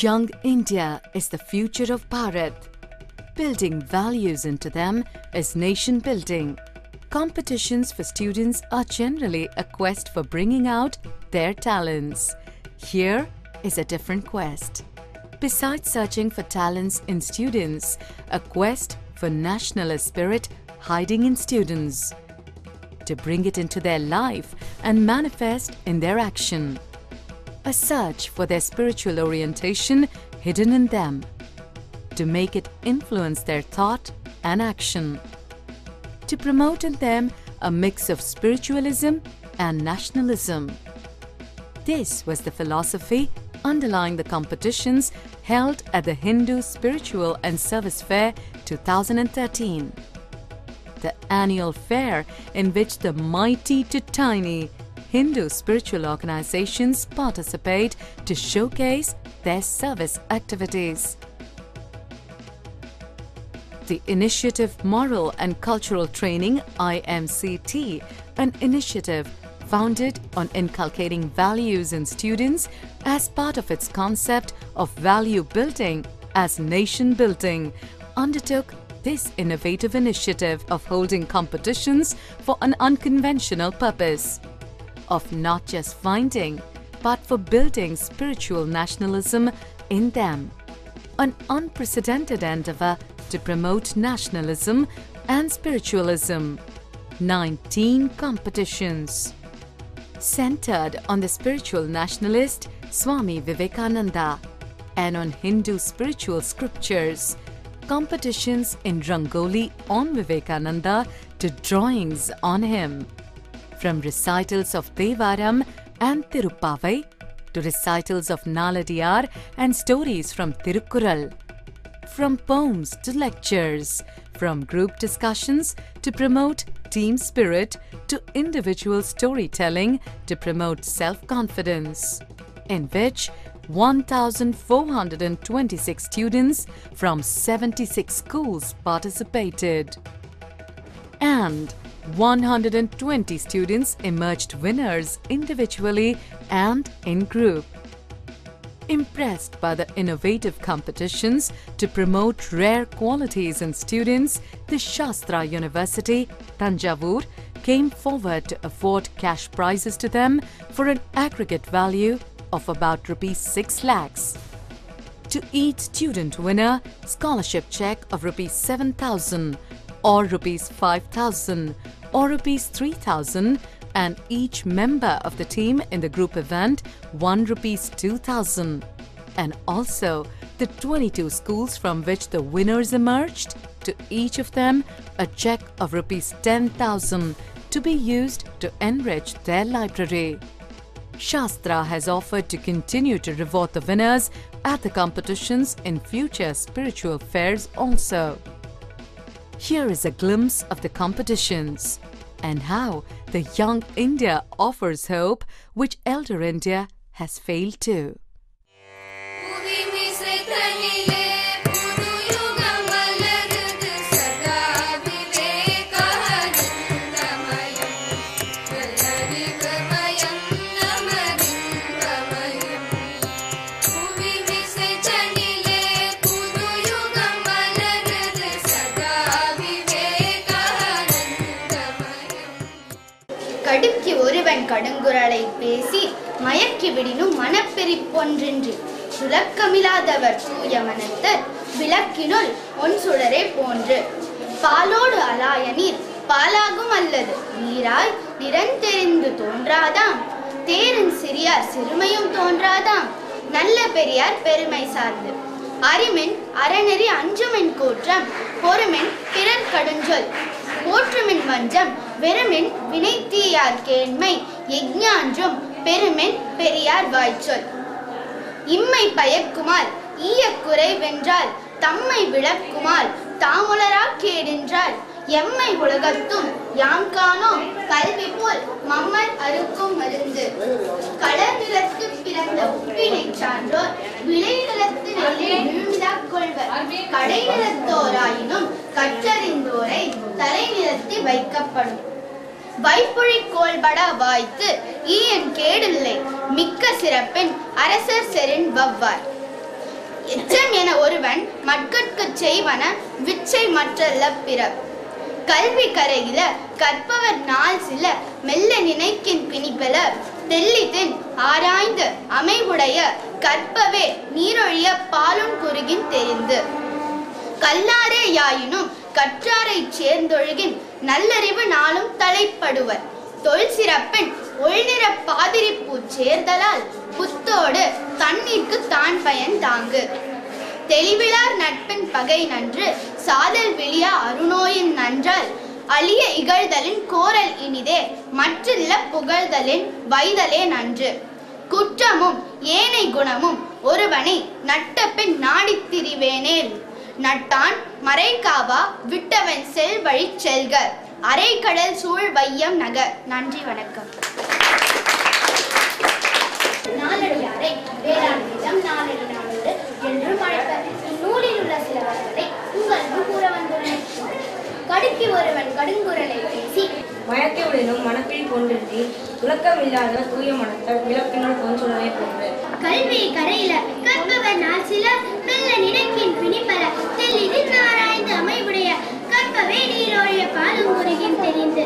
Young India is the future of Bharat. Building values into them is nation building. Competitions for students are generally a quest for bringing out their talents. Here is a different quest. Besides searching for talents in students, a quest for nationalist spirit hiding in students, to bring it into their life and manifest in their action. A search for their spiritual orientation hidden in them, to make it influence their thought and action, to promote in them a mix of spiritualism and nationalism. This was the philosophy underlying the competitions held at the Hindu Spiritual and Service Fair 2013. The annual fair in which the mighty to tiny Hindu spiritual organizations participate to showcase their service activities. The Initiative Moral and Cultural Training IMCT, an initiative founded on inculcating values in students as part of its concept of value building as nation building, undertook this innovative initiative of holding competitions for an unconventional purpose, of not just finding but for building spiritual nationalism in them. An unprecedented endeavor to promote nationalism and spiritualism. 19 competitions. Centered on the spiritual nationalist Swami Vivekananda and on Hindu spiritual scriptures, competitions in Rangoli on Vivekananda to drawings on him. From recitals of Devaram and Tirupavai to recitals of Naladiyar and stories from Tirukkural. From poems to lectures, from group discussions to promote team spirit to individual storytelling to promote self-confidence, in which 1,426 students from 76 schools participated. And 120 students emerged winners individually and in group. Impressed by the innovative competitions to promote rare qualities in students, the Shastra University, Tanjavur, came forward to afford cash prizes to them for an aggregate value of about Rs 6 lakhs. To each student winner, scholarship check of Rs 7,000 or Rs 5,000 or Rs 3,000, and each member of the team in the group event won Rs 2,000. And also the 22 schools from which the winners emerged, to each of them a check of Rs 10,000 to be used to enrich their library. Shastra has offered to continue to reward the winners at the competitions in future spiritual fairs also. Here is a glimpse of the competitions and how the young India offers hope which elder India has failed to. கடுக்கி ஒருவன் கடுங்குரலை பேசி மயக்கி விடினும் மனப்பெரிப்பொன்றின்றி சுலக்கமில்லாதவர் தூய மனத்தர் விளக்கினுள் one சுடரே போன்று பாலோடு அலாய நீர் பாலாகும் அல்லது நீராய் நிறந்தெரிந்து தோன்றாதாம் தேரின் சிறியார் சிறுமையும் தோன்றாதாம் நல்ல பெரியார் பெருமை சார்ந்து அறிமின் அறநெறி அஞ்சுமின் கூற்றம் பொறுமின் பிறர் கடுஞ்சொல் போற்றுமின் வஞ்சம் வெறுமின் வினைத்தீயார் கேண்மை யஜ்ஞான்றும் பெருமின் பெரியார் வாய்ச்சொல் இம்மை பயக்குமால் ஈயக்குறை வென்றால் தம்மை விளக்குமால் தாமுலரா கேடின்றால் எம்மை உலகத்தும் யாம் காணோம் கல்வி போல் மம்மல் அறுக்கும் மருந்து களநிலத்து பிறந்த உப்பினை சான்றோர் விளைநிலத்து நெல்லை விழுமிதா கொள்வர் கடைநிலத்தோராயினும் கற்றறிந்தோரை தலைநிலத்தி வைக்கப்படும் வைப்புழி கோள்பட வாய்த்து ஈயன் கேடில்லை மிக்க சிறப்பின் அரசர் செரின் வவ்வார் எச்சம் என ஒருவன் மக்கட்குச் செய்வன விச்சை மற்றல்ல பிற. கல்வி கரையில கற்பவர் நாள் சில மெல்ல நினைக்கின் பிணிப்பெல தெல்லிதின் ஆராய்ந்து அமைவுடைய கற்பவே நீரொழிய பாலுன் குறுகின் தெரிந்து. கல்லாரே யாயினும் கற்றாரை சேர்ந்தொழுகின் நல்லறிவு நாளும் தலைப்படுவர். தொல் சிறப்பின் ஒள்நிற பாதிரிப்பூ சேர்தலால் புத்தோடு தண்ணீர்க்கு தான் பயன் தாங்கு. தெளிவிலார் நட்பின் பகை நன்று சாதல் விழியா அருணோயின் நன்றால் அழிய இகழ்தலின் கோரல் இனிதே மற்றில்ல புகழ்தலின் வைதலே நன்று. குற்றமும் ஏனை குணமும் ஒருவனை நட்ட பின் நாடித் திரிவேனேல் நட்டான் மறைக்காவா விட்டவன் செல்வழி செல்க. அரைக்கடல் சூழ் வையம் நக. நன்றி, வணக்கம். நாலடியாரை வேளாண் வேதம் நாலடி நாளோடு என்று மழைப்பர். இந்நூலில் உள்ள சில வரிகளை உங்கள் முன் கூற வந்துள்ளேன். கடுக்கி ஒருவன் கடுங்குரலை பேசி மயக்கி விடனும் மனப்பில் கொண்டிருந்தி துலக்கமில்லாத தூய மனத்தை விளக்கினுள் தோன்றுவதை போன்று. கல்வி கரையில கற்பவர் நாள் சில மெல்ல நினைக்கின் பிணிப்பெற தெல்லிதின் ஆராய்ந்து அமைவுடைய கற்பவே நீரொழிய பாலும் குறுகின் தெரிந்து.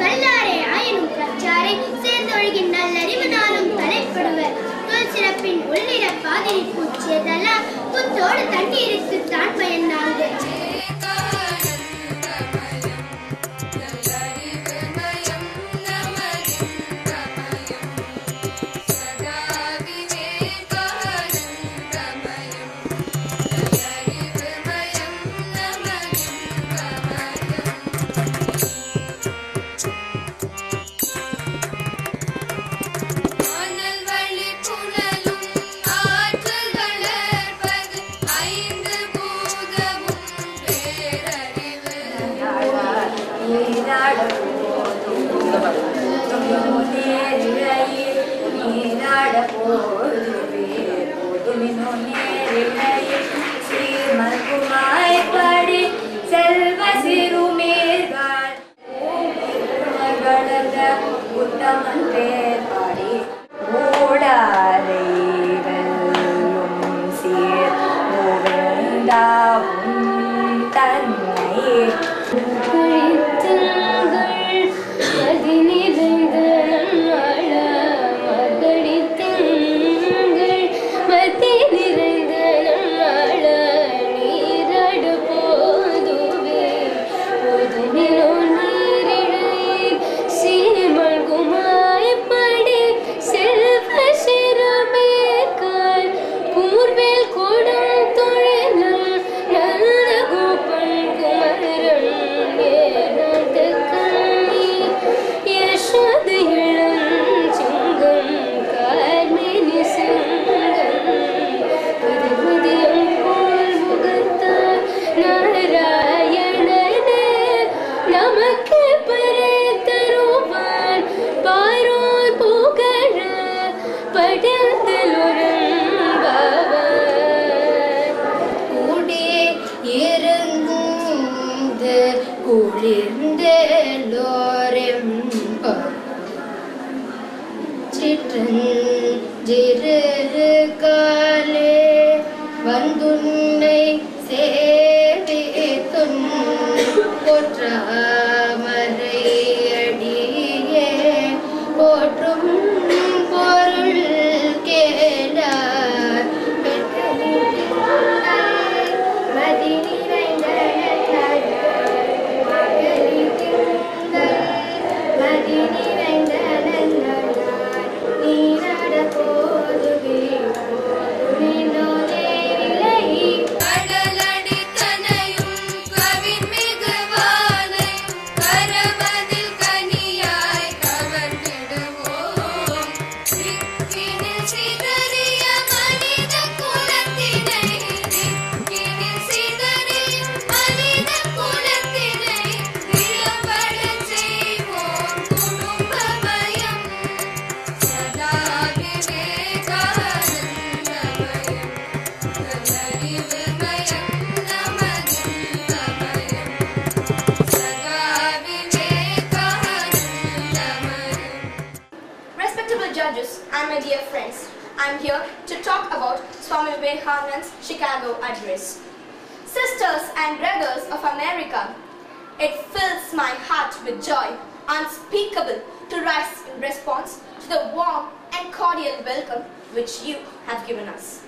கல்லாரே ஆயினும் கற்றாரை சேர்ந்தொழுகின் நல்லறிவு நாளும் தலைப்படுவர். தொல் சிறப்பின் உள்ளிர பாதிரி பூச்சேதெல்லாம் புத்தோடு தண்ணீருக்கு தான் பயனாது. Respectable judges and my dear friends, I'm here to talk about Swami Vivekananda's Chicago address. Sisters and brothers of America, it fills my heart with joy unspeakable to rise in response to the warm and cordial welcome which you have given us.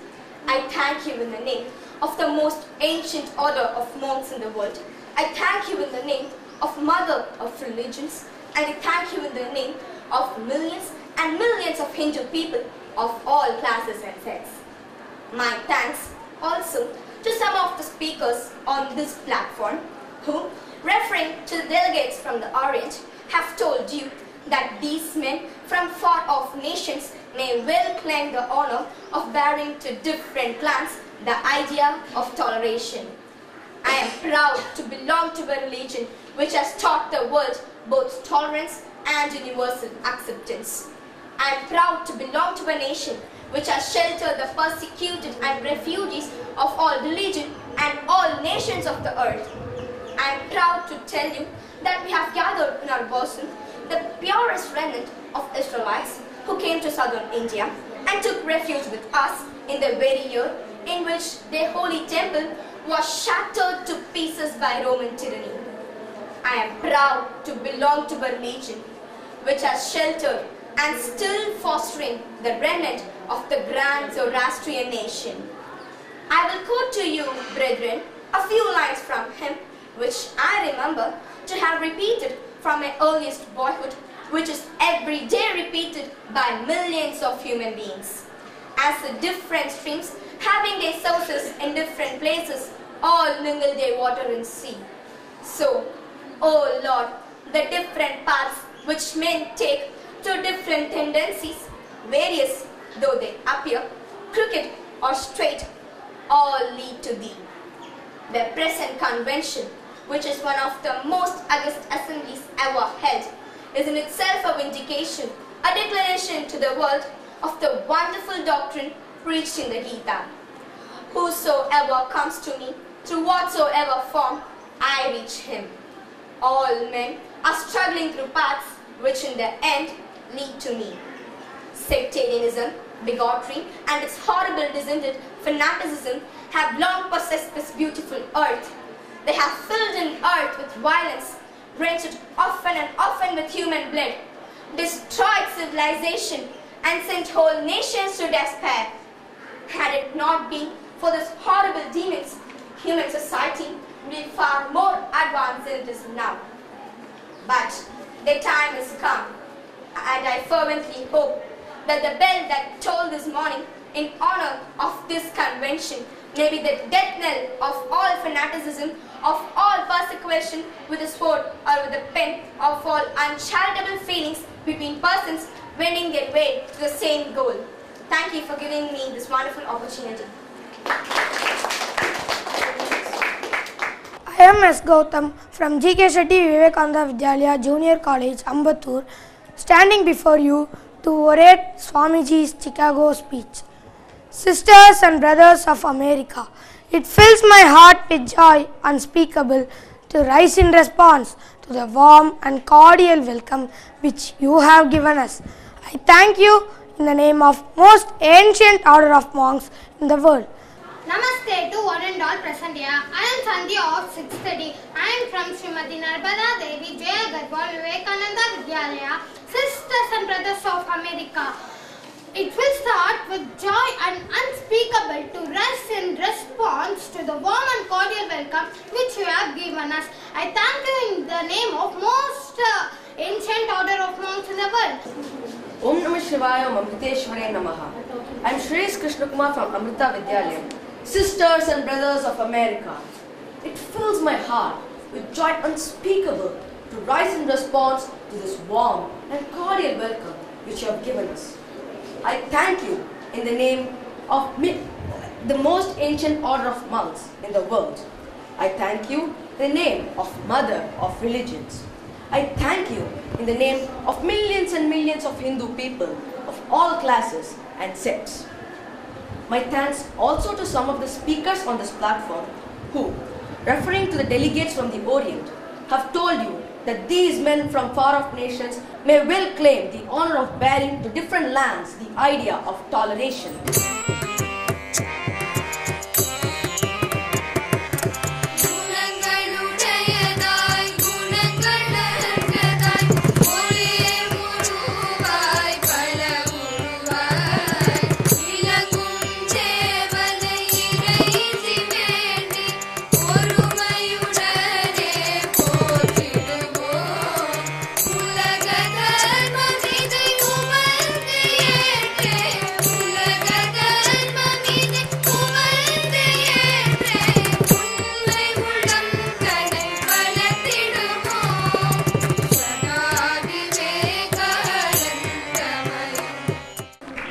I thank you in the name of the most ancient order of monks in the world. I thank you in the name of Mother of Religions, and I thank you in the name of millions and millions of Hindu people of all classes and sects. My thanks also to some of the speakers on this platform who, referring to the delegates from the Orient, have told you that these men from far-off nations may well claim the honor of bearing to different clans the idea of toleration. I am proud to belong to a religion which has taught the world both tolerance and universal acceptance. I am proud to belong to a nation which has sheltered the persecuted and refugees of all religion and all nations of the earth. I am proud to tell you that we have gathered in our bosom the purest remnant of Israelites who came to southern India and took refuge with us in the very year in which their holy temple was shattered to pieces by Roman tyranny. I am proud to belong to a religion which has sheltered and still fostering the remnant of the grand Zoroastrian nation. I will quote to you, brethren, a few lines from him which I remember to have repeated from my earliest boyhood, which is every day repeated by millions of human beings. As the different streams, having their sources in different places, all mingle their water in sea. So, O Lord, the different paths which men take to different tendencies, various though they appear, crooked or straight, all lead to Thee. The present convention, which is one of the most august assemblies ever held, is in itself a vindication, a declaration to the world of the wonderful doctrine preached in the Gita. Whosoever comes to me, through whatsoever form, I reach him. All men are struggling through paths which in the end lead to me. Sectarianism, bigotry, and its horrible descended fanaticism have long possessed this beautiful earth. They have filled in earth with violence, drenched it often and often with human blood, destroyed civilization, and sent whole nations to despair. Had it not been for these horrible demons, human society would be far more advanced than it is now. But the time has come, and I fervently hope that the bell that tolled this morning in honor of this convention may be the death knell of all fanaticism, of all persecution with the sword or with the pen, of all uncharitable feelings between persons wending their way to the same goal. Thank you for giving me this wonderful opportunity. I am S. Gautam from G.K. Shetty Vivekananda Vidyalaya Junior College, Ambattur, standing before you to orate Swamiji's Chicago speech. Sisters and brothers of America, it fills my heart with joy unspeakable to rise in response to the warm and cordial welcome which you have given us. I thank you in the name of most ancient order of monks in the world. Namaste to one and all present here. I am Sandhya of 6th study. I am from Srimati Narmada Devi Jaya Garhwal Vivekananda Vidyalaya, Sisters and Brothers of America. It will start with joy and unspeakable to rise in response to the warm and cordial welcome which you have given us. I thank you in the name of most ancient order of monks in the world. Om Namah Shivaya Om Amriteshware Namaha. I am Shrees Krishna Kumar from Amrita Vidyalaya. Sisters and brothers of America, it fills my heart with joy unspeakable to rise in response to this warm and cordial welcome which you have given us. I thank you in the name of the most ancient order of monks in the world. I thank you in the name of Mother of Religions. I thank you in the name of millions and millions of Hindu people of all classes and sects. My thanks also to some of the speakers on this platform who, referring to the delegates from the Orient, have told you that these men from far-off nations may well claim the honor of bearing to different lands the idea of toleration.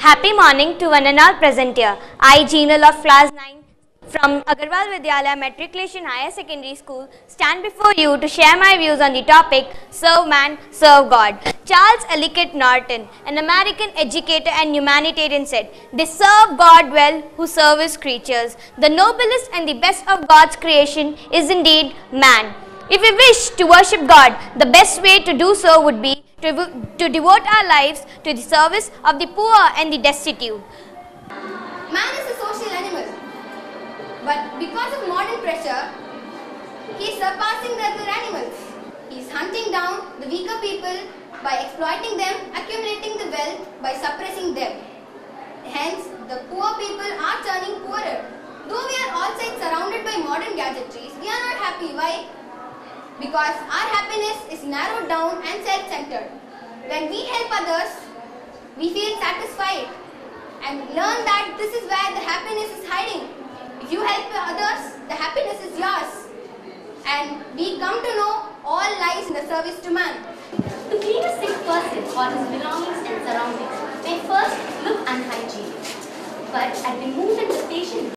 Happy morning to one and all present here. I, Jain of class 9 from Agarwal Vidyalaya Matriculation Higher Secondary School, stand before you to share my views on the topic Serve Man, Serve God. Charles Ellicott Norton, an American educator and humanitarian, said, "They serve God well who serve his creatures. The noblest and the best of God's creation is indeed man. If we wish to worship God, the best way to do so would be to devote our lives to the service of the poor and the destitute." Man is a social animal, but because of modern pressure, he is surpassing the other animals. He is hunting down the weaker people by exploiting them, accumulating the wealth by suppressing them. Hence, the poor people are turning poorer. Though we are all surrounded by modern gadgetries, we are not happy. Why? Because our happiness is narrowed down and self-centered. When we help others, we feel satisfied and learn that this is where the happiness is hiding. If you help others, the happiness is yours. And we come to know all lies in the service to man. To clean a sick person or his belongings and surroundings may first look unhygienic, but at the moment the patient